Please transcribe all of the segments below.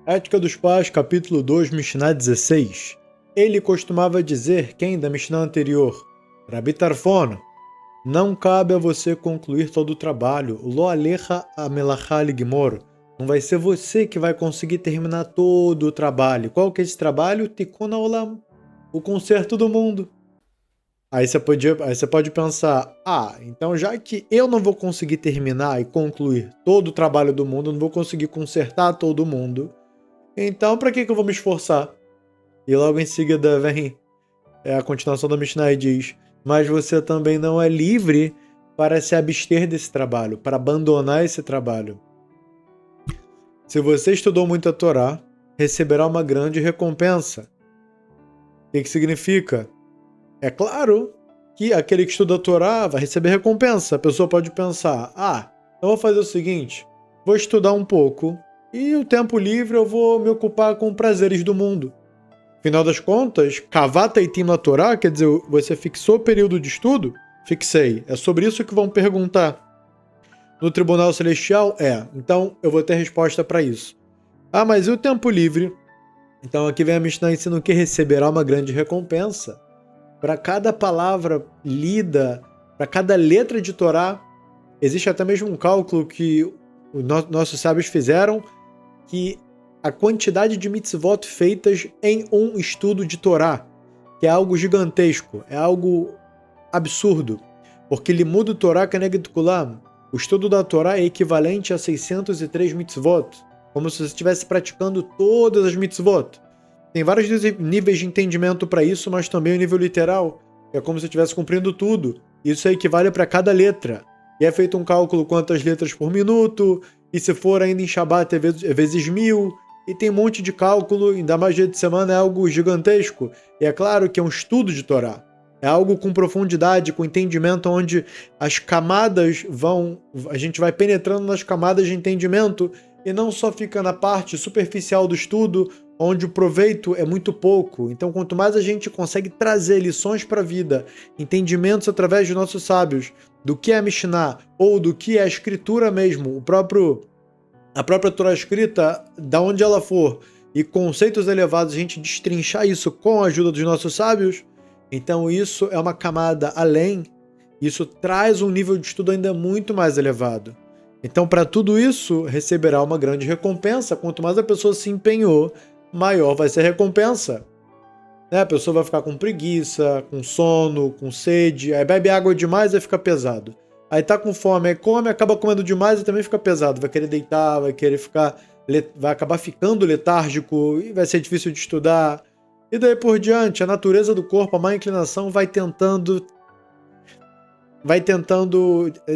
Ética dos Pais, capítulo 2, Mishnah 16. Ele costumava dizer, quem da Mishnah anterior? Rabi Tarfon, não cabe a você concluir todo o trabalho. Lo alecha amelachá ligmor. Não vai ser você que vai conseguir terminar todo o trabalho. Qual que é esse trabalho? Tikkun haolam, o conserto do mundo. Aí você pode pensar, então já que eu não vou conseguir terminar e concluir todo o trabalho do mundo, não vou conseguir consertar todo mundo, então para que eu vou me esforçar? E logo em seguida vem a continuação da Mishnah e diz, mas você também não é livre para se abster desse trabalho, para abandonar esse trabalho. Se você estudou muito a Torá, receberá uma grande recompensa. O que significa? É claro que aquele que estuda a Torá vai receber recompensa. A pessoa pode pensar, eu vou fazer o seguinte, vou estudar um pouco e o tempo livre eu vou me ocupar com prazeres do mundo. Afinal das contas, kavata itim na Torá, quer dizer, você fixou o período de estudo? Fixei. É sobre isso que vão perguntar. No Tribunal Celestial? Então eu vou ter resposta para isso. Mas e o tempo livre? Então aqui vem a Mishnah ensinando que receberá uma grande recompensa. Para cada palavra lida, para cada letra de Torá, existe até mesmo um cálculo que os nossos sábios fizeram, que a quantidade de mitzvot feitas em um estudo de Torá, que é algo gigantesco, é algo absurdo, porque limud Torá keneged kulam, o estudo da Torá é equivalente a 603 mitzvot, como se você estivesse praticando todas as mitzvot. Tem vários níveis de entendimento para isso, mas também o nível literal, é como se estivesse cumprindo tudo. Isso equivale para cada letra. E é feito um cálculo quantas letras por minuto, e se for ainda em Shabbat é vezes 1000, e tem um monte de cálculo, ainda mais dia de semana é algo gigantesco. E é claro que é um estudo de Torá. É algo com profundidade, com entendimento, onde as camadas a gente vai penetrando nas camadas de entendimento, e não só fica na parte superficial do estudo, onde o proveito é muito pouco. Então, quanto mais a gente consegue trazer lições para a vida, entendimentos através de nossos sábios, do que é a Mishnah, ou do que é a escritura mesmo, a própria Torá escrita, da onde ela for, e conceitos elevados, a gente destrinchar isso com a ajuda dos nossos sábios, então isso é uma camada além, isso traz um nível de estudo ainda muito mais elevado. Então, para tudo isso, receberá uma grande recompensa. Quanto mais a pessoa se empenhou, maior vai ser a recompensa. A pessoa vai ficar com preguiça, com sono, com sede, aí bebe água demais e fica pesado. Aí tá com fome, aí come, acaba comendo demais e também fica pesado. Vai querer deitar, vai acabar ficando letárgico e vai ser difícil de estudar. E daí por diante, a natureza do corpo, a má inclinação vai tentando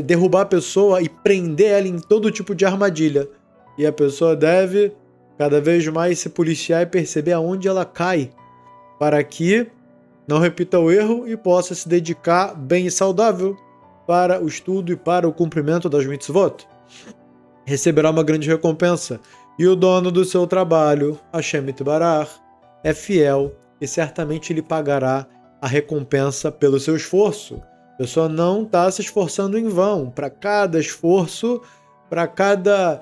derrubar a pessoa e prender ela em todo tipo de armadilha. E a pessoa deve cada vez mais se policiar e perceber aonde ela cai, para que não repita o erro e possa se dedicar bem e saudável para o estudo e para o cumprimento das mitzvot. Receberá uma grande recompensa. E o dono do seu trabalho, Hashem Itbarach, é fiel e certamente lhe pagará a recompensa pelo seu esforço. A pessoa não está se esforçando em vão. Para cada esforço, para cada...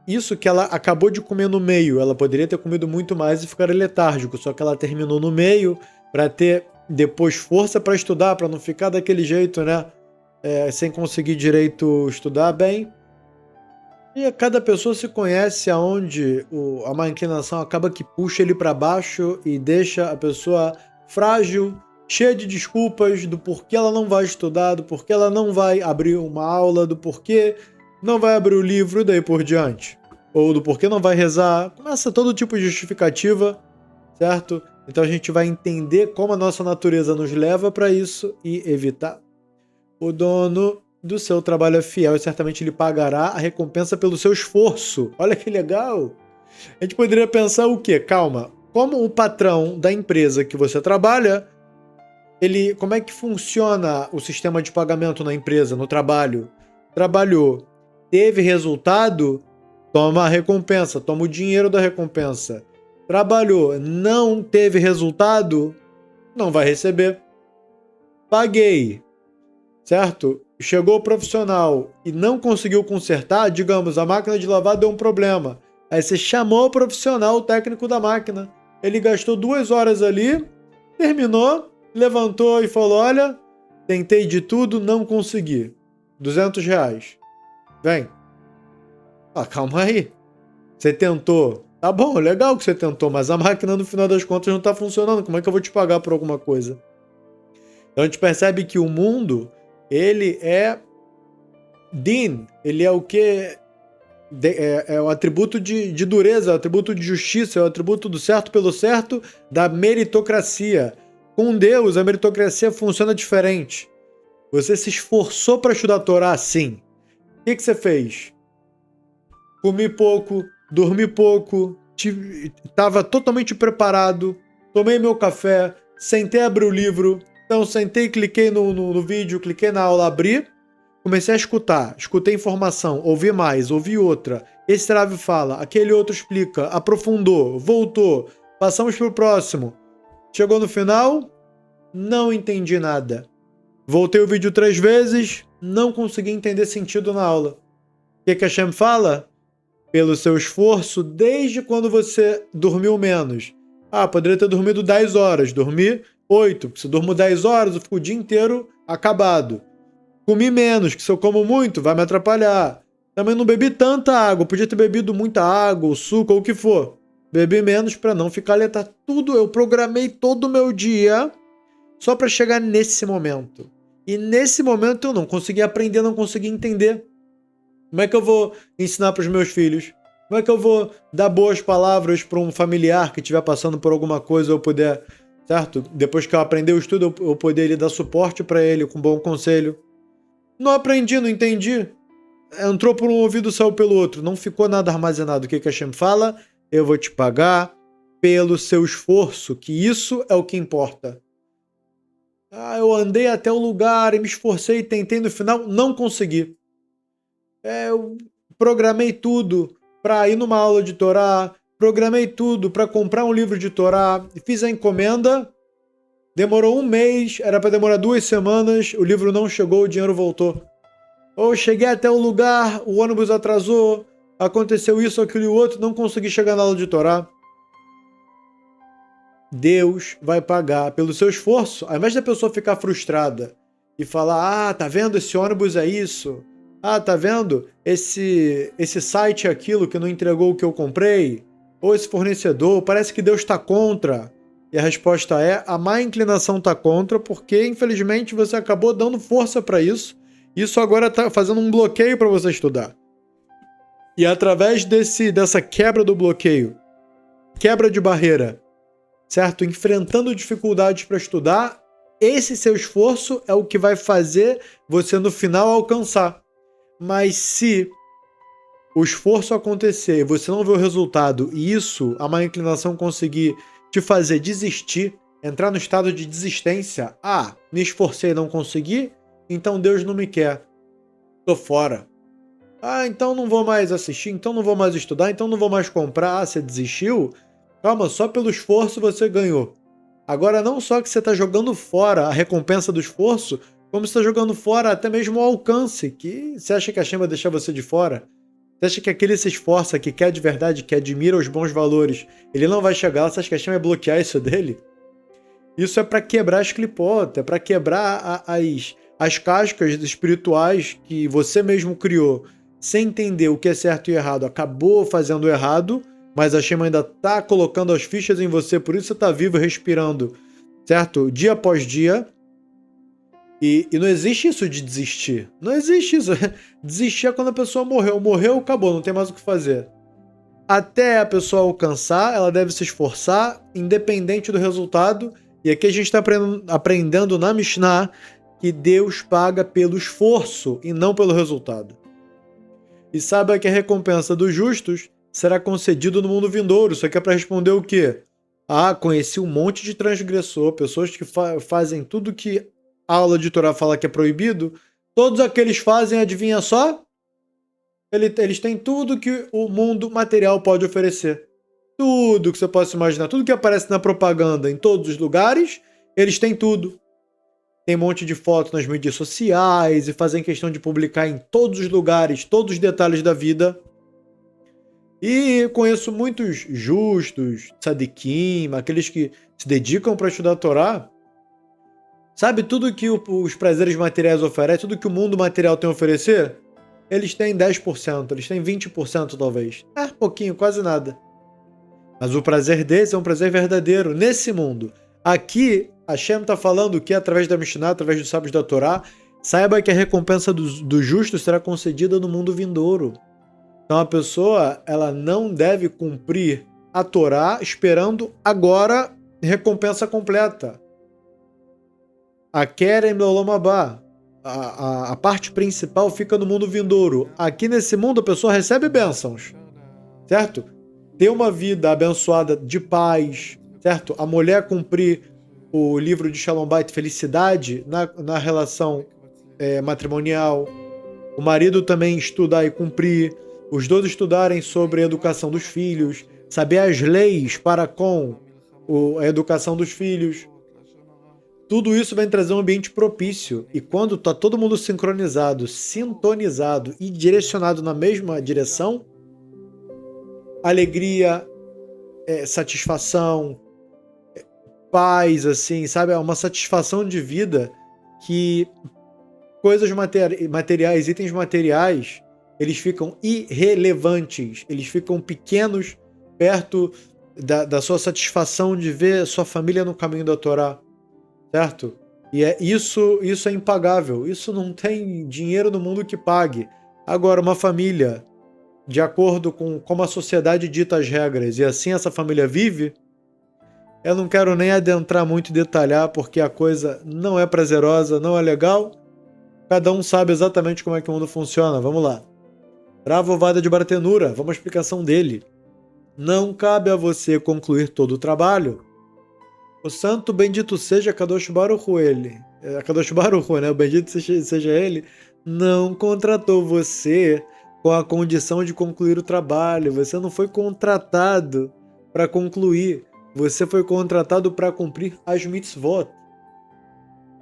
Isso que ela acabou de comer no meio, ela poderia ter comido muito mais e ficar letárgico, só que ela terminou no meio para ter depois força para estudar, para não ficar daquele jeito, sem conseguir direito estudar bem. E cada pessoa se conhece aonde a má inclinação acaba que puxa ele para baixo e deixa a pessoa frágil, cheia de desculpas do porquê ela não vai estudar, do porquê ela não vai abrir uma aula, do porquê não vai abrir o livro e daí por diante. Ou do porquê não vai rezar. Começa todo tipo de justificativa, certo? Então a gente vai entender como a nossa natureza nos leva para isso e evitar. O dono do seu trabalho é fiel e certamente lhe pagará a recompensa pelo seu esforço. Olha que legal! A gente poderia pensar o quê? Calma. Como o patrão da empresa que você trabalha, como é que funciona o sistema de pagamento na empresa, no trabalho? Trabalhou, teve resultado, toma a recompensa, toma o dinheiro da recompensa. Trabalhou, não teve resultado, não vai receber. Paguei, certo? Chegou o profissional e não conseguiu consertar, digamos, a máquina de lavar deu um problema. Aí você chamou o profissional, o técnico da máquina. Ele gastou 2 horas ali, terminou, levantou e falou: olha, tentei de tudo, não consegui. R$ 200. Vem. Ah, calma aí. Você tentou. Tá bom, legal que você tentou, mas a máquina no final das contas não tá funcionando. Como é que eu vou te pagar por alguma coisa? Então a gente percebe que o mundo, ele é din, ele é o que? É o atributo de dureza, é o atributo de justiça, é o atributo do certo pelo certo, da meritocracia. Com Deus, a meritocracia funciona diferente. Você se esforçou para estudar a Torá, sim. O que você fez? Comi pouco, dormi pouco, estava totalmente preparado, tomei meu café, sentei, abri o livro. Então, sentei, cliquei no vídeo, cliquei na aula, abri, comecei a escutar, escutei informação, ouvi mais, ouvi outra. Esse Rav fala, aquele outro explica, aprofundou, voltou, passamos pro próximo. Chegou no final, não entendi nada. Voltei o vídeo 3 vezes, não consegui entender sentido na aula. O que Hashem fala? Pelo seu esforço, desde quando você dormiu menos. Ah, poderia ter dormido 10 horas, dormi 8, porque se eu durmo 10 horas, eu fico o dia inteiro acabado. Comi menos, que se eu como muito, vai me atrapalhar. Também não bebi tanta água, podia ter bebido muita água, ou suco, ou o que for. Bebi menos para não ficar letargo. Tudo, eu programei todo o meu dia só para chegar nesse momento. E nesse momento eu não consegui aprender, não consegui entender. Como é que eu vou ensinar para os meus filhos? Como é que eu vou dar boas palavras para um familiar que estiver passando por alguma coisa, eu puder, certo? Depois que eu aprender o estudo, eu poder lhe dar suporte para ele com bom conselho. Não aprendi, não entendi. Entrou por um ouvido, saiu pelo outro. Não ficou nada armazenado. O que Hashem fala? Eu vou te pagar pelo seu esforço, que isso é o que importa. Ah, eu andei até o lugar e me esforcei, tentei, no final não consegui. Eu programei tudo para ir numa aula de Torá, programei tudo para comprar um livro de Torá, fiz a encomenda, demorou 1 mês, era para demorar 2 semanas, o livro não chegou, o dinheiro voltou. Ou cheguei até o lugar, o ônibus atrasou, aconteceu isso, aquilo e o outro, não consegui chegar na aula de Torá. Deus vai pagar pelo seu esforço, ao invés da pessoa ficar frustrada e falar, ah, tá vendo, esse ônibus é isso, ah, tá vendo, esse site é aquilo que não entregou o que eu comprei, ou esse fornecedor, parece que Deus está contra. E a resposta é, a má inclinação está contra, porque infelizmente você acabou dando força para isso, isso agora está fazendo um bloqueio para você estudar. E através dessa quebra do bloqueio, quebra de barreira, certo? Enfrentando dificuldades para estudar, esse seu esforço é o que vai fazer você no final alcançar. Mas se o esforço acontecer e você não vê o resultado e isso, a má inclinação conseguir te fazer desistir, entrar no estado de desistência, ah, me esforcei e não consegui, então Deus não me quer, tô fora. Ah, então não vou mais assistir, então não vou mais estudar, então não vou mais comprar, ah, você desistiu? Calma, só pelo esforço você ganhou. Agora, não só que você está jogando fora a recompensa do esforço, como você está jogando fora até mesmo o alcance, que você acha que a Hashem vai deixar você de fora? Você acha que aquele se esforça, que quer de verdade, que admira os bons valores, ele não vai chegar, você acha que a Hashem vai bloquear isso dele? Isso é para quebrar as clipotas, é para quebrar as cascas espirituais que você mesmo criou, sem entender o que é certo e errado, acabou fazendo errado, mas a Hashem ainda está colocando as fichas em você, por isso você está vivo, respirando, certo? Dia após dia. E não existe isso de desistir. Não existe isso. Desistir é quando a pessoa morreu. Morreu, acabou, não tem mais o que fazer. Até a pessoa alcançar, ela deve se esforçar, independente do resultado. E aqui a gente está aprendendo na Mishnah que Deus paga pelo esforço e não pelo resultado. E saiba que a recompensa dos justos será concedido no mundo vindouro. Isso aqui é para responder o quê? Ah, conheci um monte de transgressor, pessoas que fazem tudo que a aula de Torá fala que é proibido. Todos aqueles fazem, adivinha só? Eles têm tudo que o mundo material pode oferecer. Tudo que você possa imaginar, tudo que aparece na propaganda em todos os lugares, eles têm tudo. Tem um monte de fotos nas mídias sociais e fazem questão de publicar em todos os lugares, todos os detalhes da vida. E conheço muitos justos, tzadikim, aqueles que se dedicam para estudar a Torá. Sabe, tudo que os prazeres materiais oferecem, tudo que o mundo material tem a oferecer, eles têm 10%, eles têm 20% talvez. Pouquinho, quase nada. Mas o prazer deles é um prazer verdadeiro nesse mundo. Aqui, Hashem está falando que através da Mishnah, através dos sábios da Torá, saiba que a recompensa do justo será concedida no mundo vindouro. Então a pessoa, ela não deve cumprir a Torá esperando agora recompensa completa. A Kerem Olam Haba, a parte principal fica no mundo vindouro. Aqui nesse mundo a pessoa recebe bênçãos, certo? Ter uma vida abençoada de paz, certo? A mulher cumprir o livro de Shalom Bait, felicidade na relação matrimonial. O marido também estudar e cumprir. Os dois estudarem sobre a educação dos filhos, saber as leis para com a educação dos filhos. Tudo isso vai trazer um ambiente propício. E quando está todo mundo sincronizado, sintonizado e direcionado na mesma direção, alegria, satisfação, paz, assim, sabe? É uma satisfação de vida que coisas materiais, itens materiais, eles ficam irrelevantes, eles ficam pequenos perto da sua satisfação de ver sua família no caminho da Torá, certo? E isso é impagável, isso não tem dinheiro no mundo que pague. Agora, uma família, de acordo com como a sociedade dita as regras, e assim essa família vive, eu não quero nem adentrar muito e detalhar, porque a coisa não é prazerosa, não é legal. Cada um sabe exatamente como é que o mundo funciona. Vamos lá. Rav Ovadia de Bartenura, vamos à explicação dele. Não cabe a você concluir todo o trabalho. O santo bendito seja Kadosh Baruch Hu, ele. Kadosh Baruch Hu, né? O bendito seja ele. Não contratou você com a condição de concluir o trabalho. Você não foi contratado para concluir. Você foi contratado para cumprir as mitzvot.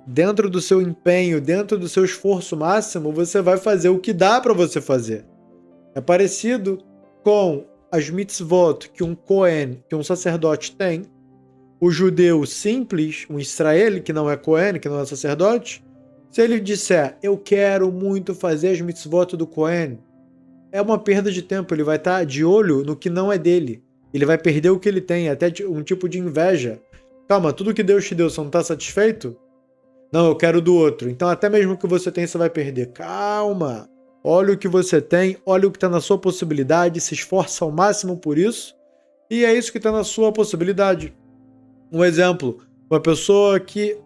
Dentro do seu empenho, dentro do seu esforço máximo, você vai fazer o que dá para você fazer. É parecido com as mitzvot que um Cohen, que um sacerdote tem. O judeu simples, um Israel, que não é Cohen, que não é sacerdote, se ele disser, eu quero muito fazer as mitzvot do Cohen, é uma perda de tempo, ele vai estar de olho no que não é dele. Ele vai perder o que ele tem, até um tipo de inveja. Calma, tudo que Deus te deu, você não está satisfeito? Não, eu quero do outro. Então até mesmo o que você tem, você vai perder. Calma, olha o que você tem, olha o que está na sua possibilidade, se esforça ao máximo por isso, e é isso que está na sua possibilidade. Um exemplo, uma pessoa que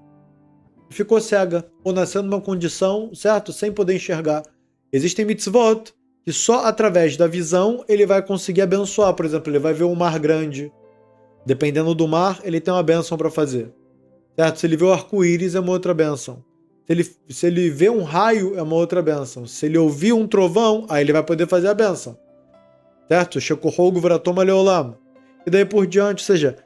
ficou cega ou nasceu numa condição, certo? Sem poder enxergar. Existem mitzvot que só através da visão ele vai conseguir abençoar. Por exemplo, ele vai ver um mar grande. Dependendo do mar, ele tem uma bênção para fazer. Certo? Se ele vê o arco-íris, é uma outra bênção. Se ele vê um raio, é uma outra bênção. Se ele ouvir um trovão, aí ele vai poder fazer a bênção. Certo? Shekohogu Vratoma Leolam. E daí por diante, ou seja,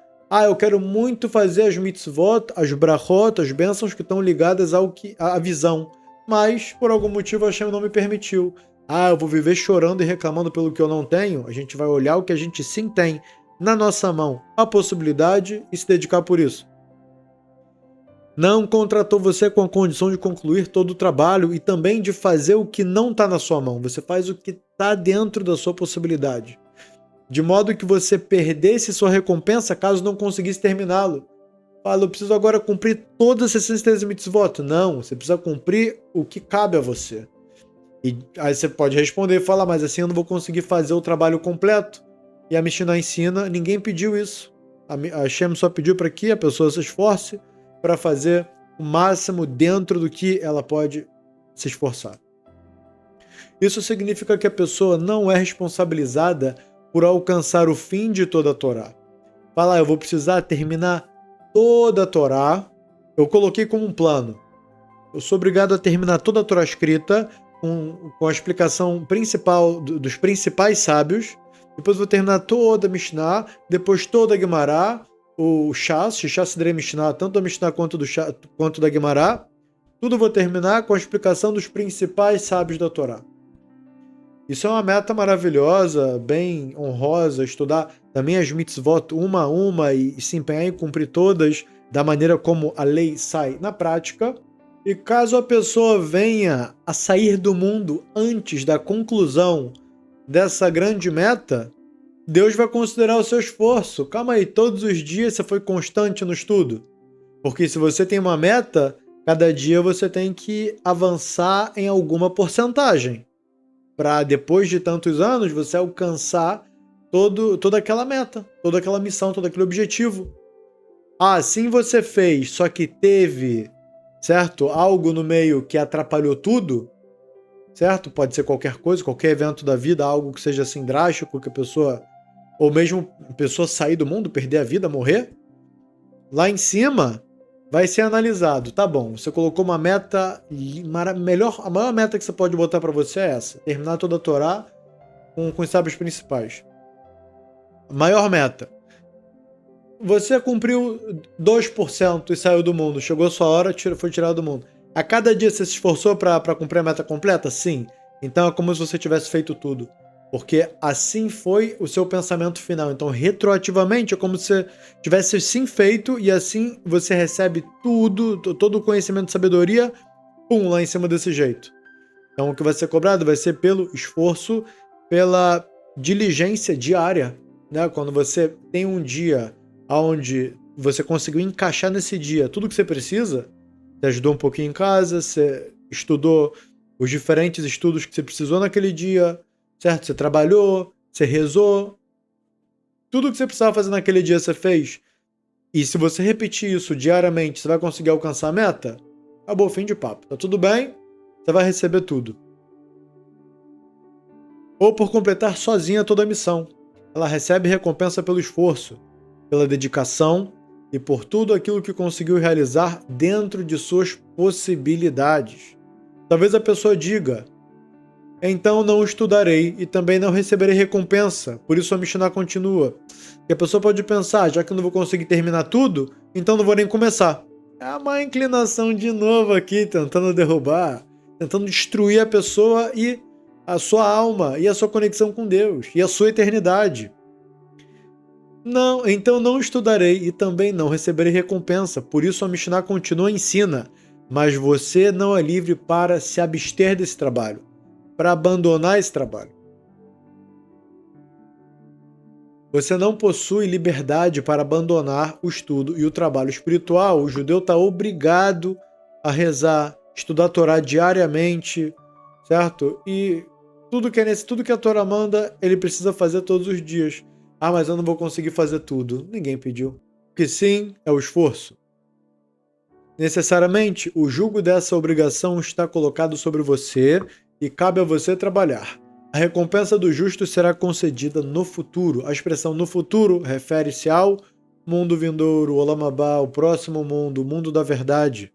eu quero muito fazer as mitzvot, as brachot, as bênçãos que estão ligadas à visão. Mas, por algum motivo, a Hashem não me permitiu. Eu vou viver chorando e reclamando pelo que eu não tenho. A gente vai olhar o que a gente sim tem na nossa mão, a possibilidade, e se dedicar por isso. Não contratou você com a condição de concluir todo o trabalho e também de fazer o que não está na sua mão. Você faz o que está dentro da sua possibilidade. De modo que você perdesse sua recompensa caso não conseguisse terminá-lo. Fala, eu preciso agora cumprir todas as 63 mitzvot. Não, você precisa cumprir o que cabe a você. E aí você pode responder e falar, mas assim eu não vou conseguir fazer o trabalho completo. E a Mishnah ensina, ninguém pediu isso. A Hashem só pediu para que a pessoa se esforce para fazer o máximo dentro do que ela pode se esforçar. Isso significa que a pessoa não é responsabilizada por alcançar o fim de toda a Torá. Fala, eu vou precisar terminar toda a Torá. Eu coloquei como um plano. Eu sou obrigado a terminar toda a Torá escrita com a explicação principal dos principais sábios. Depois vou terminar toda a Mishnah, depois toda a Gemara, o Shas Sidrei Mishnah, tanto a Mishnah quanto da Gemara. Tudo vou terminar com a explicação dos principais sábios da Torá. Isso é uma meta maravilhosa, bem honrosa, estudar também as mitzvot uma a uma e se empenhar em cumprir todas da maneira como a lei sai na prática. E caso a pessoa venha a sair do mundo antes da conclusão dessa grande meta, Deus vai considerar o seu esforço. Calma aí, todos os dias você foi constante no estudo? Porque se você tem uma meta, cada dia você tem que avançar em alguma porcentagem para depois de tantos anos você alcançar toda aquela meta, toda aquela missão, todo aquele objetivo. Ah, sim você fez, só que teve, certo? Algo no meio que atrapalhou tudo, certo? Pode ser qualquer coisa, qualquer evento da vida, algo que seja assim drástico, que a pessoa, ou mesmo a pessoa sair do mundo, perder a vida, morrer. Lá em cima vai ser analisado. Tá bom, você colocou uma meta, a maior meta que você pode botar para você é essa: terminar toda a Torá com os sábios principais. Maior meta. Você cumpriu 2% e saiu do mundo. Chegou a sua hora, foi tirado do mundo. A cada dia você se esforçou para cumprir a meta completa? Sim. Então é como se você tivesse feito tudo. Porque assim foi o seu pensamento final. Então, retroativamente, é como se você tivesse sim feito e assim você recebe tudo, todo o conhecimento e sabedoria, pum, lá em cima desse jeito. Então, o que vai ser cobrado vai ser pelo esforço, pela diligência diária, né? Quando você tem um dia onde você conseguiu encaixar nesse dia tudo que você precisa, você ajudou um pouquinho em casa, você estudou os diferentes estudos que você precisou naquele dia, certo? Você trabalhou, você rezou, tudo que você precisava fazer naquele dia você fez. E se você repetir isso diariamente, você vai conseguir alcançar a meta? Acabou, fim de papo. Tá tudo bem? Você vai receber tudo. Ou por completar sozinha toda a missão. Ela recebe recompensa pelo esforço, pela dedicação e por tudo aquilo que conseguiu realizar dentro de suas possibilidades. Talvez a pessoa diga: então não estudarei e também não receberei recompensa, por isso a Mishnah continua. E a pessoa pode pensar: já que eu não vou conseguir terminar tudo, então não vou nem começar. É uma inclinação de novo aqui, tentando derrubar, tentando destruir a pessoa e a sua alma, e a sua conexão com Deus, e a sua eternidade. Não, então não estudarei e também não receberei recompensa, por isso a Mishnah continua e ensina: mas você não é livre para se abster desse trabalho, para abandonar esse trabalho. Você não possui liberdade para abandonar o estudo e o trabalho espiritual. O judeu está obrigado a rezar, estudar a Torá diariamente, certo? E tudo que a Torá manda, ele precisa fazer todos os dias. Ah, mas eu não vou conseguir fazer tudo. Ninguém pediu. O que sim é o esforço. Necessariamente, o jugo dessa obrigação está colocado sobre você e cabe a você trabalhar. A recompensa do justo será concedida no futuro. A expressão no futuro refere-se ao mundo vindouro, o Olam Abá, o próximo mundo, o mundo da verdade.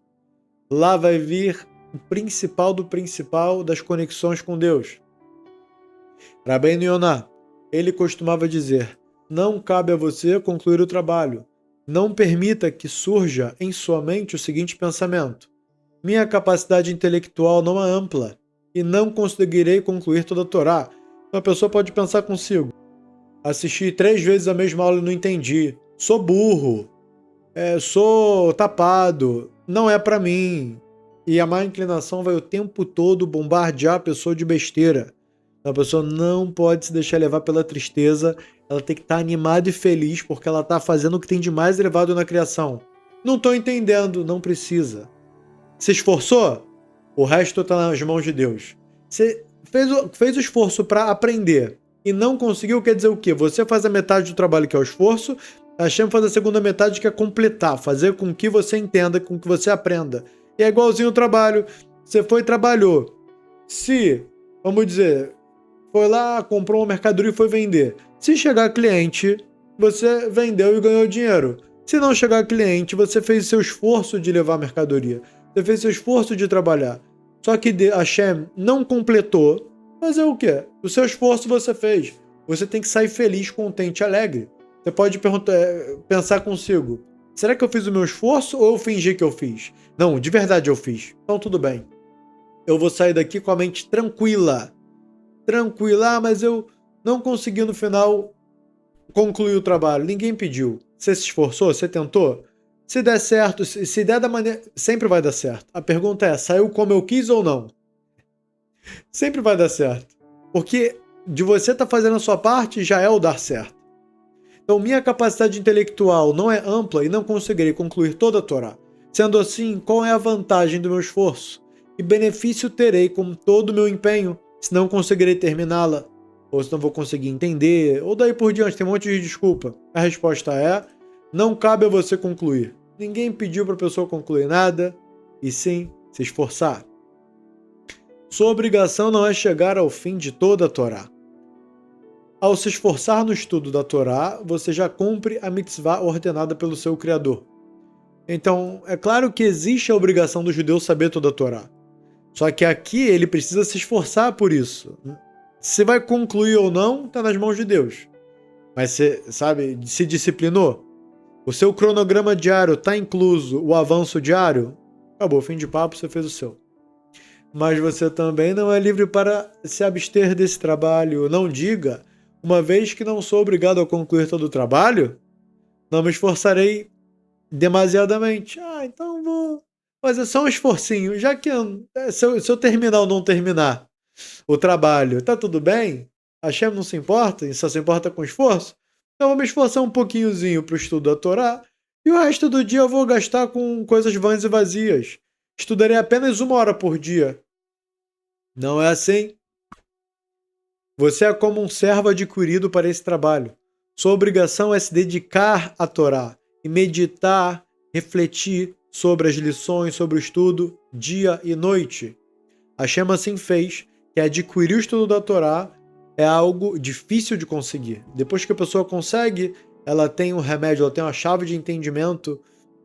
Lá vai vir o principal do principal das conexões com Deus. Rabbeinu Yonah, ele costumava dizer: não cabe a você concluir o trabalho. Não permita que surja em sua mente o seguinte pensamento: minha capacidade intelectual não é ampla e não conseguirei concluir toda a Torá. Então a pessoa pode pensar consigo: assisti 3 vezes a mesma aula e não entendi. Sou burro. Sou tapado. Não é para mim. E a má inclinação vai o tempo todo bombardear a pessoa de besteira. A pessoa não pode se deixar levar pela tristeza. Ela tem que estar animada e feliz porque ela está fazendo o que tem de mais elevado na criação. Não estou entendendo. Não precisa. Se esforçou? O resto está nas mãos de Deus. Você fez o esforço para aprender e não conseguiu, quer dizer o quê? Você faz a metade do trabalho, que é o esforço, a Hashem faz a segunda metade, que é completar, fazer com que você entenda, com que você aprenda. E é igualzinho o trabalho. Você foi e trabalhou. Se, vamos dizer, foi lá, comprou uma mercadoria e foi vender. Se chegar cliente, você vendeu e ganhou dinheiro. Se não chegar cliente, você fez o seu esforço de levar a mercadoria. Você fez seu esforço de trabalhar. Só que Hashem não completou. Fazer o quê? O seu esforço você fez. Você tem que sair feliz, contente, alegre. Você pode pensar consigo: será que eu fiz o meu esforço ou eu fingi que eu fiz? Não, de verdade eu fiz. Então tudo bem. Eu vou sair daqui com a mente tranquila. tranquilo. Ah, mas eu não consegui no final concluir o trabalho. Ninguém pediu. Você se esforçou? Você tentou? Se der certo, se der da maneira... Sempre vai dar certo. A pergunta é, saiu como eu quis ou não? Sempre vai dar certo. Porque de você estar fazendo a sua parte já é o dar certo. Então, minha capacidade intelectual não é ampla e não conseguirei concluir toda a Torá. Sendo assim, qual é a vantagem do meu esforço? Que benefício terei com todo o meu empenho, se não conseguirei terminá-la? Ou se não vou conseguir entender? Ou daí por diante, tem um monte de desculpa. A resposta é, não cabe a você concluir. Ninguém pediu para a pessoa concluir nada, e sim se esforçar. Sua obrigação não é chegar ao fim de toda a Torá. Ao se esforçar no estudo da Torá, você já cumpre a mitzvah ordenada pelo seu Criador. Então, é claro que existe a obrigação do judeu saber toda a Torá. Só que aqui ele precisa se esforçar por isso. Se vai concluir ou não, está nas mãos de Deus. Mas você, sabe, se disciplinou? O seu cronograma diário está incluso o avanço diário? Acabou, fim de papo, você fez o seu. Mas você também não é livre para se abster desse trabalho. Não diga, uma vez que não sou obrigado a concluir todo o trabalho, não me esforçarei demasiadamente. Ah, então vou fazer só um esforcinho, já que se eu terminar ou não terminar o trabalho, tá tudo bem? A Hashem não se importa, e só se importa com esforço. Então eu vou me esforçar um pouquinhozinho para o estudo da Torá, e o resto do dia eu vou gastar com coisas vãs e vazias. Estudarei apenas 1 hora por dia. Não é assim. Você é como um servo adquirido para esse trabalho. Sua obrigação é se dedicar à Torá e meditar, refletir sobre as lições, sobre o estudo, dia e noite. Hashem assim fez que adquirir o estudo da Torá é algo difícil de conseguir. Depois que a pessoa consegue, ela tem um remédio, ela tem uma chave de entendimento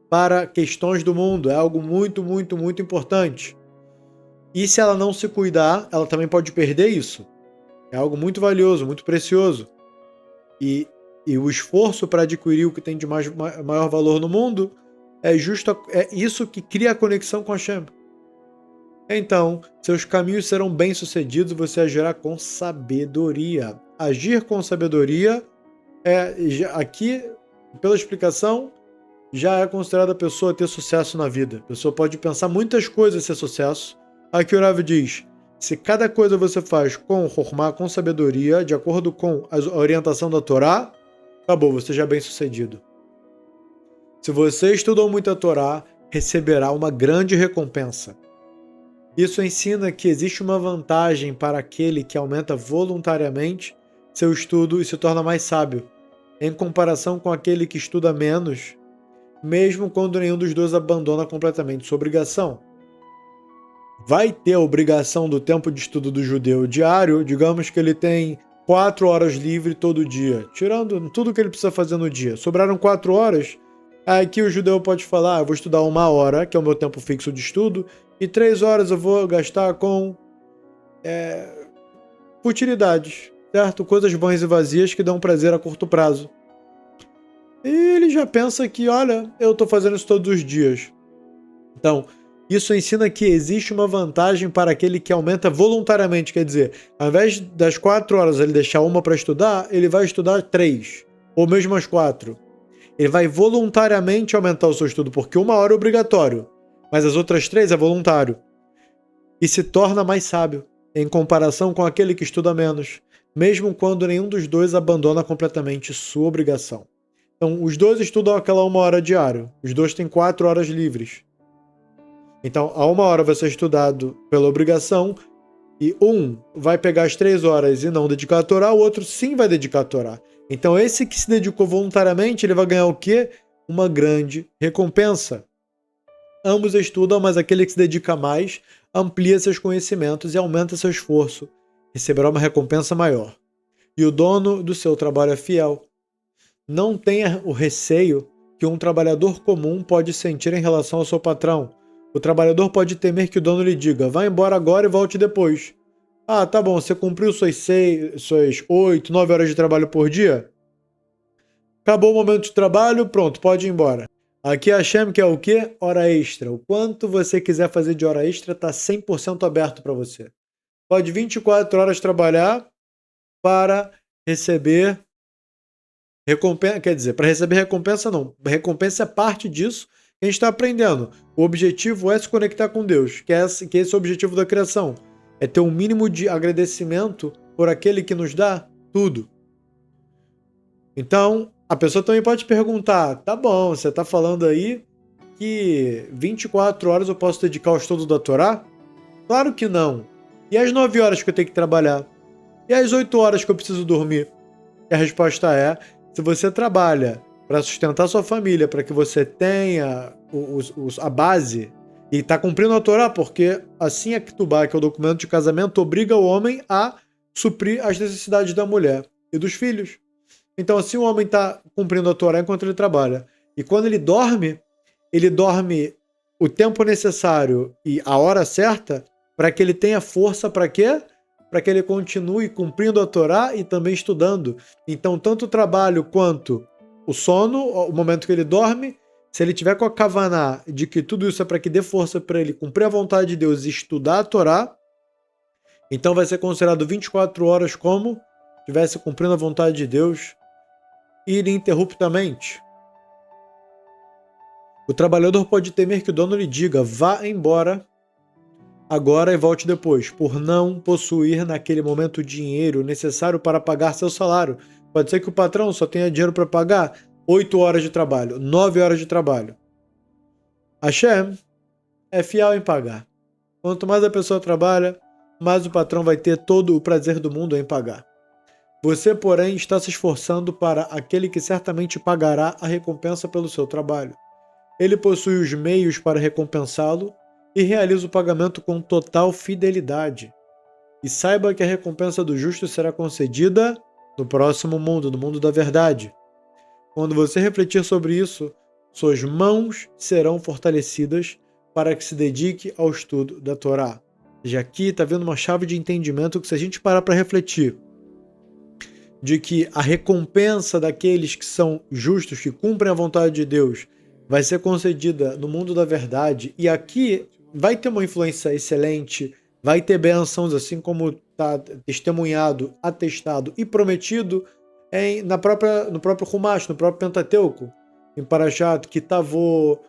para questões do mundo. É algo muito, muito, muito importante. E se ela não se cuidar, ela também pode perder isso. É algo muito valioso, muito precioso. E o esforço para adquirir o que tem de maior valor no mundo é isso que cria a conexão com Hashem. Então, seus caminhos serão bem-sucedidos e você agirá com sabedoria. Agir com sabedoria aqui, pela explicação, já é considerada a pessoa ter sucesso na vida. A pessoa pode pensar muitas coisas ser sucesso. Aqui o Rav diz, se cada coisa você faz com hormá, com sabedoria, de acordo com a orientação da Torá, acabou, você já é bem-sucedido. Se você estudou muito a Torá, receberá uma grande recompensa. Isso ensina que existe uma vantagem para aquele que aumenta voluntariamente seu estudo e se torna mais sábio, em comparação com aquele que estuda menos, mesmo quando nenhum dos dois abandona completamente sua obrigação. Vai ter a obrigação do tempo de estudo do judeu diário, digamos que ele tem 4 horas livre todo dia, tirando tudo que ele precisa fazer no dia. Sobraram 4 horas, aqui o judeu pode falar, eu vou estudar 1 hora, que é o meu tempo fixo de estudo, e 3 horas eu vou gastar com futilidades, certo? Coisas vãs e vazias que dão prazer a curto prazo. E ele já pensa que, olha, eu estou fazendo isso todos os dias. Então, isso ensina que existe uma vantagem para aquele que aumenta voluntariamente, quer dizer, ao invés das 4 horas ele deixar 1 para estudar, ele vai estudar 3, ou mesmo as 4. Ele vai voluntariamente aumentar o seu estudo, porque 1 hora é obrigatório, mas as outras 3 é voluntário. E se torna mais sábio, em comparação com aquele que estuda menos, mesmo quando nenhum dos dois abandona completamente sua obrigação. Então, os dois estudam aquela 1 hora diário, os dois têm 4 horas livres. Então, a 1 hora vai ser estudado pela obrigação, e um vai pegar as 3 horas e não dedicar a Torá, o outro sim vai dedicar a Torá. Então, esse que se dedicou voluntariamente, ele vai ganhar o quê? Uma grande recompensa. Ambos estudam, mas aquele que se dedica mais amplia seus conhecimentos e aumenta seu esforço. Receberá uma recompensa maior. E o dono do seu trabalho é fiel. Não tenha o receio que um trabalhador comum pode sentir em relação ao seu patrão. O trabalhador pode temer que o dono lhe diga, vá embora agora e volte depois. Ah, tá bom, você cumpriu suas 8, 9 horas de trabalho por dia? Acabou o momento de trabalho, pronto, pode ir embora. Aqui a Hashem quer o quê? Hora extra. O quanto você quiser fazer de hora extra está 100% aberto para você. pode 24 horas trabalhar para receber recompensa, quer dizer, para receber recompensa não, recompensa é parte disso que a gente está aprendendo. O objetivo é se conectar com Deus, que esse é o objetivo da criação, é ter um mínimo de agradecimento por aquele que nos dá tudo. Então, a pessoa também pode perguntar, tá bom, você está falando aí que 24 horas eu posso dedicar ao estudo da Torá? Claro que não. E as 9 horas que eu tenho que trabalhar? E as 8 horas que eu preciso dormir? E a resposta é, se você trabalha para sustentar sua família, para que você tenha a base e está cumprindo a Torá, porque assim a Ketubá, que é o documento de casamento, obriga o homem a suprir as necessidades da mulher e dos filhos. Então, assim o homem está cumprindo a Torá enquanto ele trabalha. E quando ele dorme o tempo necessário e a hora certa para que ele tenha força para quê? Para que ele continue cumprindo a Torá e também estudando. Então, tanto o trabalho quanto o sono, o momento que ele dorme, se ele tiver com a kavaná de que tudo isso é para que dê força para ele cumprir a vontade de Deus e estudar a Torá, então vai ser considerado 24 horas como estivesse cumprindo a vontade de Deus ininterruptamente. O trabalhador pode temer que o dono lhe diga, vá embora agora e volte depois, por não possuir naquele momento o dinheiro necessário para pagar seu salário. Pode ser que o patrão só tenha dinheiro para pagar 8 horas de trabalho, 9 horas de trabalho. Hashem é fiel em pagar. Quanto mais a pessoa trabalha, mais o patrão vai ter todo o prazer do mundo em pagar. Você, porém, está se esforçando para aquele que certamente pagará a recompensa pelo seu trabalho. Ele possui os meios para recompensá-lo e realiza o pagamento com total fidelidade. E saiba que a recompensa do justo será concedida no próximo mundo, no mundo da verdade. Quando você refletir sobre isso, suas mãos serão fortalecidas para que se dedique ao estudo da Torá. Já aqui está vendo uma chave de entendimento que, se a gente parar para refletir, de que a recompensa daqueles que são justos, que cumprem a vontade de Deus, vai ser concedida no mundo da verdade, e aqui vai ter uma influência excelente, vai ter bênçãos, assim como está testemunhado, atestado e prometido no próprio Humash, no próprio Pentateuco, em Parashat Kitavô,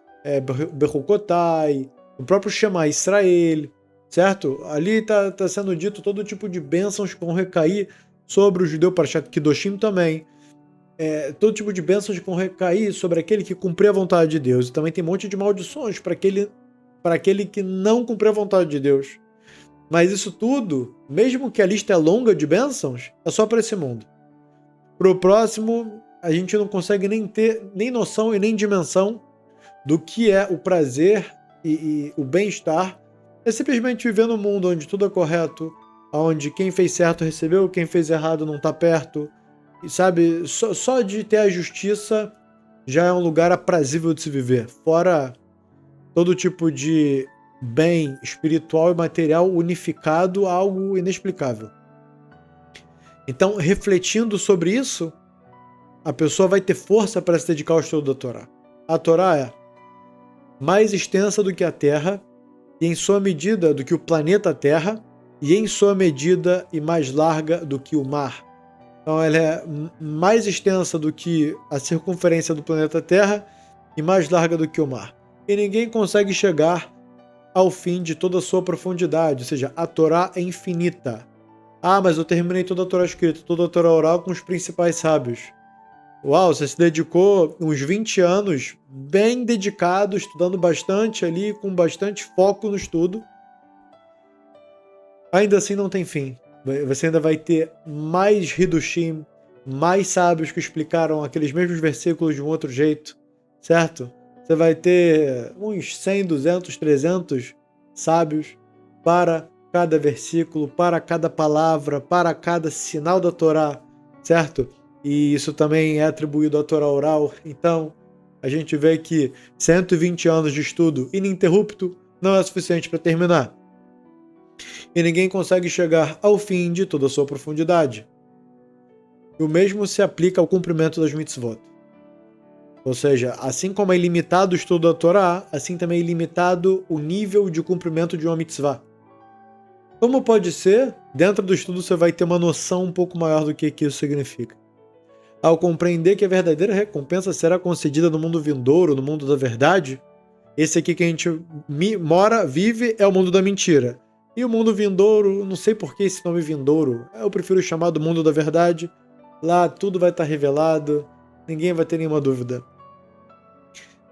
Bechukotai, no próprio Shema Israel, certo? Ali está sendo dito todo tipo de bênçãos que vão recair sobre o judeu, Parashat Kedoshim também. Todo tipo de bênçãos que vão recair sobre aquele que cumprir a vontade de Deus. E também tem um monte de maldições para aquele que não cumprir a vontade de Deus. Mas isso tudo, mesmo que a lista é longa de bênçãos, é só para esse mundo. Para o próximo, a gente não consegue nem ter nem noção e nem dimensão do que é o prazer e o bem-estar. É simplesmente viver num mundo onde tudo é correto, onde quem fez certo recebeu, quem fez errado não está perto. E sabe, só de ter a justiça já é um lugar aprazível de se viver. Fora todo tipo de bem espiritual e material unificado, algo inexplicável. Então, refletindo sobre isso, a pessoa vai ter força para se dedicar ao estudo da Torá. A Torá é mais extensa do que a Terra, e em sua medida do que o planeta Terra, e em sua medida e mais larga do que o mar. Então ela é mais extensa do que a circunferência do planeta Terra e mais larga do que o mar. E ninguém consegue chegar ao fim de toda a sua profundidade, ou seja, a Torá é infinita. Ah, mas eu terminei toda a Torá escrita, toda a Torá oral com os principais sábios. Uau, você se dedicou uns 20 anos bem dedicado, estudando bastante ali, com bastante foco no estudo. Ainda assim não tem fim. Você ainda vai ter mais Hidushim, mais sábios que explicaram aqueles mesmos versículos de um outro jeito, certo? Você vai ter uns 100, 200, 300 sábios para cada versículo, para cada palavra, para cada sinal da Torá, certo? E isso também é atribuído à Torá oral. Então, a gente vê que 120 anos de estudo ininterrupto não é suficiente para terminar. E ninguém consegue chegar ao fim de toda a sua profundidade. E o mesmo se aplica ao cumprimento das mitzvot. Ou seja, assim como é ilimitado o estudo da Torá, assim também é ilimitado o nível de cumprimento de uma mitzvah. Como pode ser? Dentro do estudo você vai ter uma noção um pouco maior do que isso significa. Ao compreender que a verdadeira recompensa será concedida no mundo vindouro, no mundo da verdade, esse aqui que a gente mora, vive, é o mundo da mentira. E o mundo vindouro, não sei por que esse nome vindouro, eu prefiro chamar do mundo da verdade. Lá tudo vai estar revelado, ninguém vai ter nenhuma dúvida.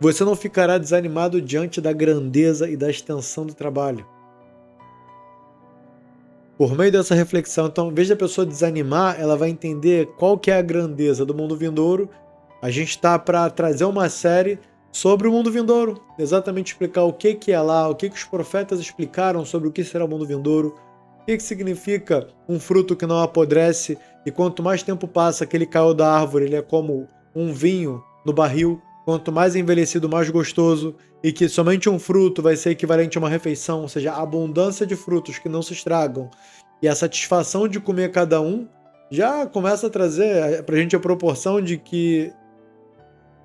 Você não ficará desanimado diante da grandeza e da extensão do trabalho. Por meio dessa reflexão, então, em vez da pessoa desanimar, ela vai entender qual que é a grandeza do mundo vindouro. A gente está para trazer uma série sobre o mundo vindouro, exatamente explicar o que é lá, o que os profetas explicaram sobre o que será o mundo vindouro, o que significa um fruto que não apodrece, e quanto mais tempo passa que ele caiu da árvore, ele é como um vinho no barril, quanto mais envelhecido, mais gostoso, e que somente um fruto vai ser equivalente a uma refeição, ou seja, a abundância de frutos que não se estragam, e a satisfação de comer cada um, já começa a trazer pra gente a proporção de que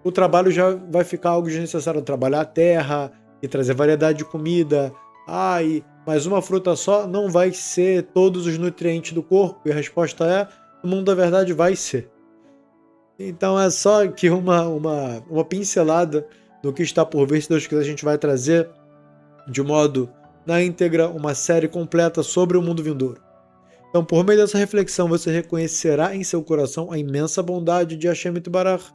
o trabalho já vai ficar algo desnecessário. Trabalhar a terra e trazer variedade de comida. Mas uma fruta só não vai ser todos os nutrientes do corpo. E a resposta é, no mundo da verdade vai ser. Então é só que uma pincelada do que está por vir. Se Deus quiser, a gente vai trazer de modo na íntegra uma série completa sobre o mundo vindouro. Então, por meio dessa reflexão, você reconhecerá em seu coração a imensa bondade de Hashem Itbarach,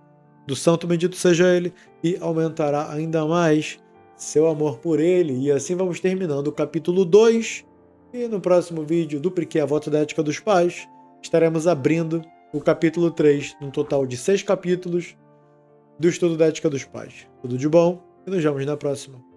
do santo bendito seja ele, e aumentará ainda mais seu amor por ele. E assim vamos terminando o capítulo 2, e no próximo vídeo do Porquê a Volta da Ética dos Pais, estaremos abrindo o capítulo 3, num total de 6 capítulos do estudo da Ética dos Pais. Tudo de bom e nos vemos na próxima.